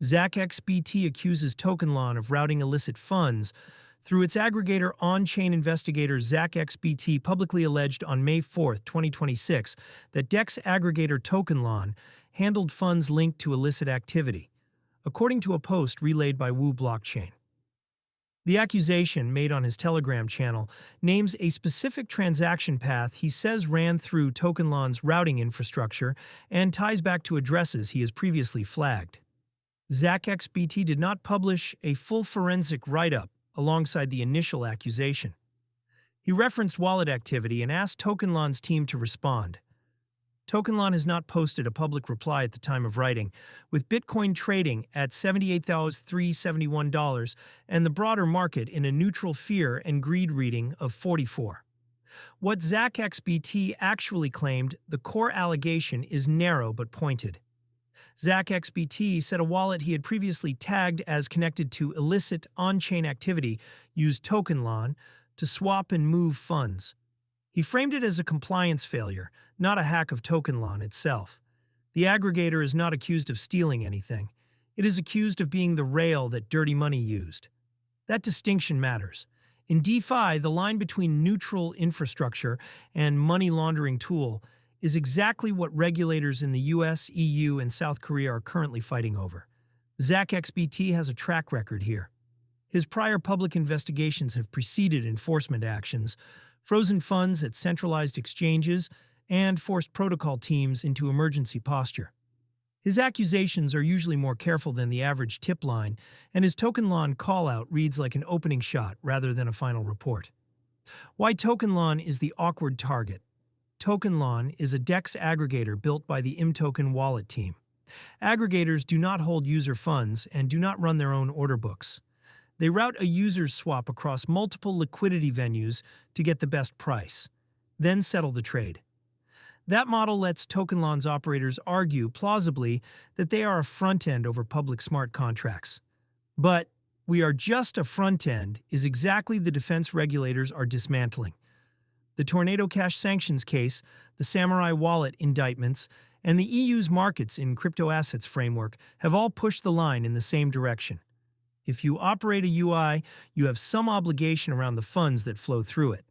ZachXBT accuses Tokenlon of routing illicit funds. Through its aggregator on-chain investigator ZachXBT publicly alleged on May 4, 2026, that DEX aggregator Tokenlon handled funds linked to illicit activity, according to a post relayed by Wu Blockchain. The accusation, made on his Telegram channel, names a specific transaction path he says ran through Tokenlon's routing infrastructure and ties back to addresses he has previously flagged. ZachXBT did not publish a full forensic write-up alongside the initial accusation. He referenced wallet activity and asked Tokenlon's team to respond. Tokenlon has not posted a public reply at the time of writing, with Bitcoin trading at $78,371 and the broader market in a neutral fear and greed reading of 44. What ZachXBT actually claimed, the core allegation, is narrow but pointed. ZachXBT said a wallet he had previously tagged as connected to illicit on-chain activity used Tokenlon to swap and move funds. He framed it as a compliance failure, not a hack of Tokenlon itself. The aggregator is not accused of stealing anything. It is accused of being the rail that dirty money used. That distinction matters. In DeFi, the line between neutral infrastructure and money laundering tool is exactly what regulators in the US, EU, and South Korea are currently fighting over. ZachXBT has a track record here. His prior public investigations have preceded enforcement actions, frozen funds at centralized exchanges, and forced protocol teams into emergency posture. His accusations are usually more careful than the average tip line, and his Tokenlon call-out reads like an opening shot rather than a final report. Why Tokenlon is the awkward target. Tokenlon is a DEX aggregator built by the mToken wallet team. Aggregators do not hold user funds and do not run their own order books. They route a user's swap across multiple liquidity venues to get the best price, then settle the trade. That model lets Tokenlon's operators argue plausibly that they are a front-end over public smart contracts. But "we are just a front-end" is exactly the defense regulators are dismantling. The Tornado Cash sanctions case, the Samurai Wallet indictments, and the EU's markets in crypto assets framework have all pushed the line in the same direction. If you operate a UI, you have some obligation around the funds that flow through it.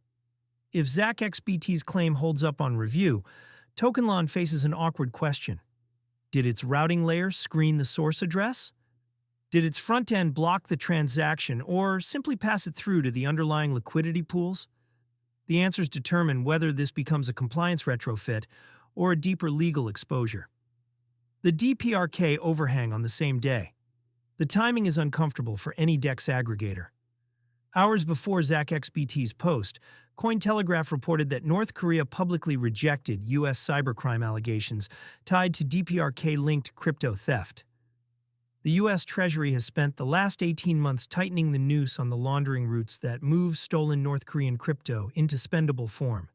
If ZachXBT's claim holds up on review, Tokenlon faces an awkward question. Did its routing layer screen the source address? Did its front end block the transaction or simply pass it through to the underlying liquidity pools? The answers determine whether this becomes a compliance retrofit or a deeper legal exposure. The DPRK overhang on the same day. The timing is uncomfortable for any DEX aggregator. Hours before ZachXBT's post, Cointelegraph reported that North Korea publicly rejected U.S. cybercrime allegations tied to DPRK-linked crypto theft. The U.S. Treasury has spent the last 18 months tightening the noose on the laundering routes that move stolen North Korean crypto into spendable form.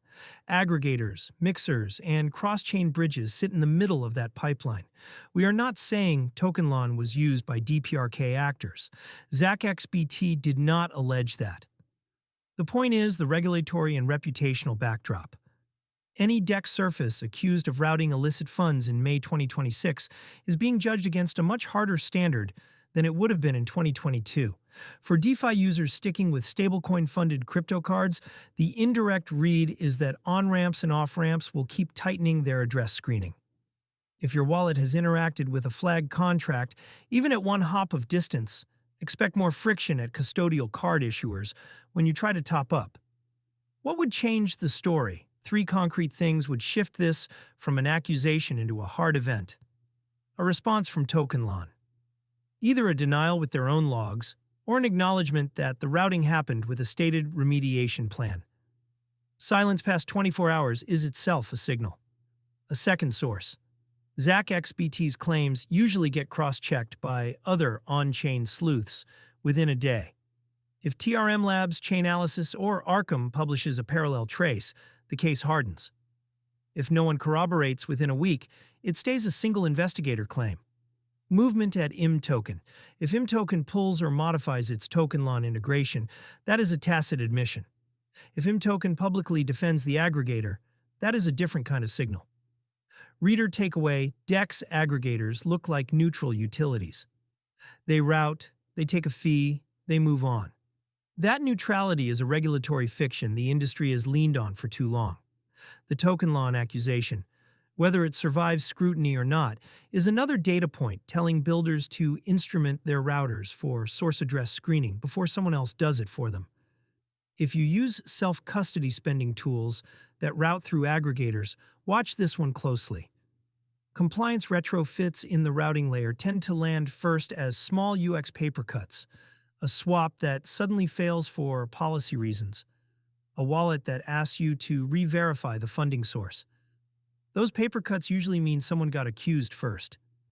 Aggregators, mixers, and cross-chain bridges sit in the middle of that pipeline. We are not saying Tokenlon was used by DPRK actors. ZachXBT did not allege that. The point is the regulatory and reputational backdrop. Any DEX surface accused of routing illicit funds in May 2026 is being judged against a much harder standard than it would have been in 2022. For DeFi users sticking with stablecoin-funded crypto cards, the indirect read is that on-ramps and off-ramps will keep tightening their address screening. If your wallet has interacted with a flagged contract, even at one hop of distance, expect more friction at custodial card issuers when you try to top up. What would change the story? 3 concrete things would shift this from an accusation into a hard event. A response from Tokenlon. Either a denial with their own logs, or an acknowledgement that the routing happened with a stated remediation plan. Silence past 24 hours is itself a signal. A second source. ZachXBT's claims usually get cross-checked by other on-chain sleuths within a day. If TRM Labs, Chainalysis, or Arkham publishes a parallel trace, the case hardens. If no one corroborates within a week, it stays a single investigator claim. Movement at mToken. If mToken pulls or modifies its Tokenlon integration, that is a tacit admission. If mToken publicly defends the aggregator, that is a different kind of signal. Reader takeaway: DEX aggregators look like neutral utilities. They route, they take a fee, they move on. That neutrality is a regulatory fiction the industry has leaned on for too long. The Tokenlon accusation, whether it survives scrutiny or not, is another data point telling builders to instrument their routers for source address screening before someone else does it for them. If you use self-custody spending tools that route through aggregators, watch this one closely. Compliance retrofits in the routing layer tend to land first as small UX paper cuts, a swap that suddenly fails for policy reasons, a wallet that asks you to re-verify the funding source. Those paper cuts usually mean someone got accused first.